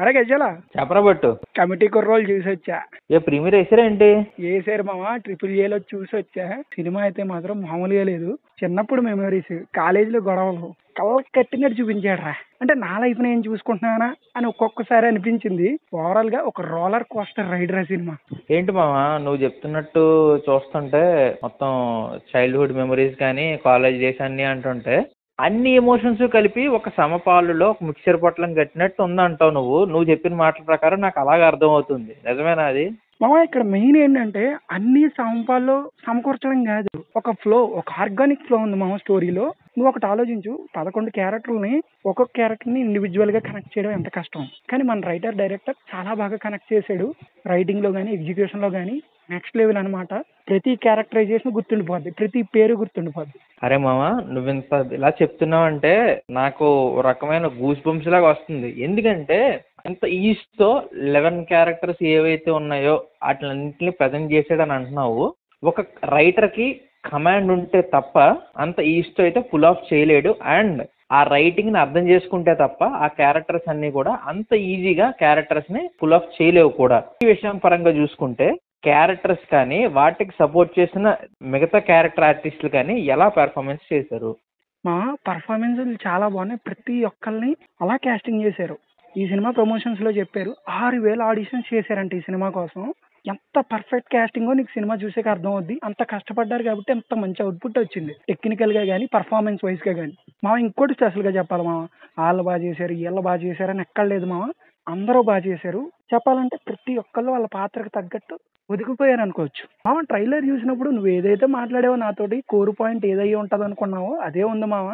అరే గజల చెప్పరా బట్టు. కమిటీ కుర్రోలు చూసి వచ్చా. ఏ ప్రీమియర్ వేసారా ఏంటి? ఏసారు మామ, ట్రిపుల్ ఏలో చూసి వచ్చా. సినిమా అయితే మాత్రం మామూలుగా లేదు. చిన్నప్పుడు మెమరీస్, కాలేజీలో గొడవలు కళ్ళకి కట్టినట్టు చూపించాడు రా. అంటే నా లైఫ్ నేను చూసుకుంటున్నానా అని ఒక్కొక్కసారి అనిపించింది. ఓవరాల్ గా ఒక రోలర్ కోస్టర్ రైడర్ ఆ సినిమా. ఏంటి మామ నువ్వు చెప్తున్నట్టు చూస్తుంటే మొత్తం చైల్డ్హుడ్ మెమరీస్ కానీ కాలేజ్ డేస్ అన్నీ అంటుంటే అన్ని ఎమోషన్స్ కలిపి ఒక సమపాలులో ఒక మిక్సర్ పొట్లం కట్టినట్టు ఉందంటావు. నువ్వు చెప్పిన మాటల ప్రకారం నాకు అలాగే అర్థమవుతుంది. నిజమేనా అది? మామ ఇక్కడ మెయిన్ ఏంటంటే అన్ని సమపాల్లో సమకూర్చడం కాదు, ఒక ఫ్లో, ఒక ఆర్గానిక్ ఫ్లో ఉంది మామ స్టోరీలో. నువ్వు ఒకటి ఆలోచించు, 11 క్యారెక్టర్ని ఒక్కొక్క క్యారెక్టర్ని ఇండివిజువల్ గా కనెక్ట్ చేయడం ఎంత కష్టం. కానీ మన రైటర్ డైరెక్టర్ చాలా బాగా కనెక్ట్ చేశాడు. రైటింగ్ లో కానీ ఎగ్జిక్యూషన్ లో కానీ నెక్స్ట్ లెవెల్ అనమాట. ప్రతి క్యారెక్టరైజేషన్ గుర్తుండిపోద్ది, ప్రతి పేరు గుర్తుండిపోద్ది. అరే మామ నువ్వు ఇంత ఇలా చెప్తున్నావంటే నాకు ఒక రకమైన గూస్ బంప్స్ లాగా వస్తుంది. ఎందుకంటే అంత ఈస్తో 11 క్యారెక్టర్స్ ఏవైతే ఉన్నాయో వాటిలన్నింటినీ ప్రజెంట్ చేసాడని అంటున్నావు. ఒక రైటర్కి కమాండ్ ఉంటే తప్ప అంత ఈస్ట్ అయితే పుల్ ఆఫ్ చేయలేడు. అండ్ ఆ రైటింగ్ని అర్థం చేసుకుంటే తప్ప ఆ క్యారెక్టర్స్ అన్నీ కూడా అంత ఈజీగా క్యారెక్టర్స్ని పుల్ ఆఫ్ చేయలేవు కూడా. ఈ విషయం పరంగా చూసుకుంటే క్యారెక్టర్స్ కానీ వాటికి సపోర్ట్ చేసిన మిగతా క్యారెక్టర్ ఆర్టిస్టులు కానీ ఎలా పెర్ఫార్మెన్స్ చేశారు? మా పర్ఫార్మెన్స్ చాలా బాగున్నాయి. ప్రతి ఒక్కరిని అలా కాస్టింగ్ చేశారు. ఈ సినిమా ప్రమోషన్స్ లో చెప్పారు 6,000 ఆడిషన్స్ చేశారంట ఈ సినిమా కోసం. ఎంత పర్ఫెక్ట్ కాస్టింగో నీకు సినిమా చూసాక అర్థం అవుద్ది. అంత కష్టపడ్డారు కాబట్టి ఎంత మంచి అవుట్పుట్ వచ్చింది, టెక్నికల్ గా కానీ పర్ఫార్మెన్స్ వైజ్ గా కానీ. మా ఇంకోటి స్పెషల్ గా చెప్పాలి మామ, వాళ్ళు బాగా చేశారు వీళ్ళు బాగా చేశారు అని ఎక్కడ లేదు మామ. అందరూ బాగా చేశారు. చెప్పాలంటే ప్రతి ఒక్కళ్ళు వాళ్ళ పాత్రకు తగ్గట్టు ఒదిగిపోయారు అనుకోవచ్చు. మామ ట్రైలర్ చూసినప్పుడు నువ్వు ఏదైతే మాట్లాడావో నాతోటి కోర్ పాయింట్ ఏదై ఉంటుంది అనుకున్నావో అదే ఉంది మామ.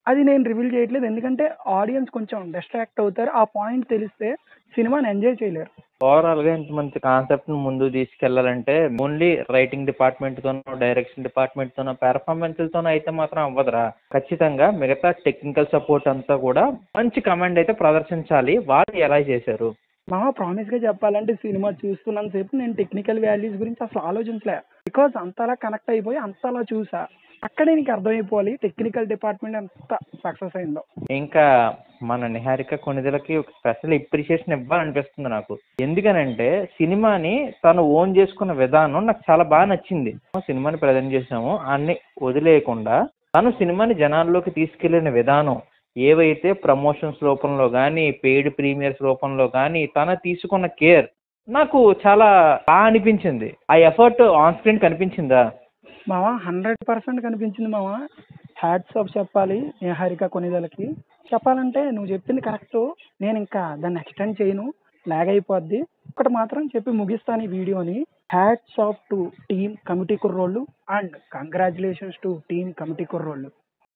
అది నేను రివీల్ చేయట్లేదు, ఎందుకంటే ఆడియన్స్ కొంచెం డిస్ట్రాక్ట్ అవుతారు. ఆ పాయింట్ తెలిస్తే సినిమాని ఎంజాయ్ చేయలేరు. ఓవరాల్గా ఇంత మంచి కాన్సెప్ట్ని ముందుకు తీసుకెళ్లాలంటే ఓన్లీ రైటింగ్ డిపార్ట్మెంట్తోనో డైరెక్షన్ డిపార్ట్మెంట్తోనో పెర్ఫార్మెన్స్లతోనో అయితే మాత్రం అవ్వదురా. ఖచ్చితంగా మిగతా టెక్నికల్ సపోర్ట్ అంతా కూడా మంచి కమాండ్ అయితే ప్రదర్శించాలి. వాళ్ళు ఎలా చేశారు? మామ ప్రామిస్ గా చెప్పాలంటే సినిమా చూస్తున్నంత సేపు నేను టెక్నికల్ వాల్యూస్ గురించి అసలు ఆలోచించలే. బికాజ్ అంతలా కనెక్ట్ అయిపోయి అంతలా చూసా. అక్కడే నీకు అర్థమైపోవాలి టెక్నికల్ డిపార్ట్మెంట్ ఎంత సక్సెస్ అయిందో. ఇంకా మన నిహారిక కొణిదెలకి ఒక స్పెషల్ అప్రిషియేషన్ ఇవ్వాలనిపిస్తుంది నాకు. ఎందుకనంటే సినిమాని తను ఓన్ చేసుకున్న విధానం నాకు చాలా బాగా నచ్చింది. సినిమాని ప్రజెంట్ చేసాము అన్ని వదిలేయకుండా తను సినిమాని జనాల్లోకి తీసుకెళ్లిన విధానం, ఏవైతే ప్రమోషన్స్ రూపంలో కానీ పెయిడ్ ప్రీమియర్స్ రూపంలో కానీ తన తీసుకున్న కేర్ నాకు చాలా బాగా అనిపించింది. ఆ ఎఫర్ట్ ఆన్ స్క్రీన్ కనిపించిందా? మామ 100% కనిపించింది మామ. హ్యాట్స్ ఆఫ్ చెప్పాలి నిహారిక కొనిదలకి. చెప్పాలంటే నువ్వు చెప్పింది కరెక్ట్. నేను ఇంకా దాన్ని ఎక్స్టెండ్ చేయను, లాగ్ అయిపోద్ది. ఒకటి మాత్రం చెప్పి ముగిస్తాను ఈ వీడియోని. Hats off to team committee Kurrollu and congratulations to team committee కుర్రోళ్ళు.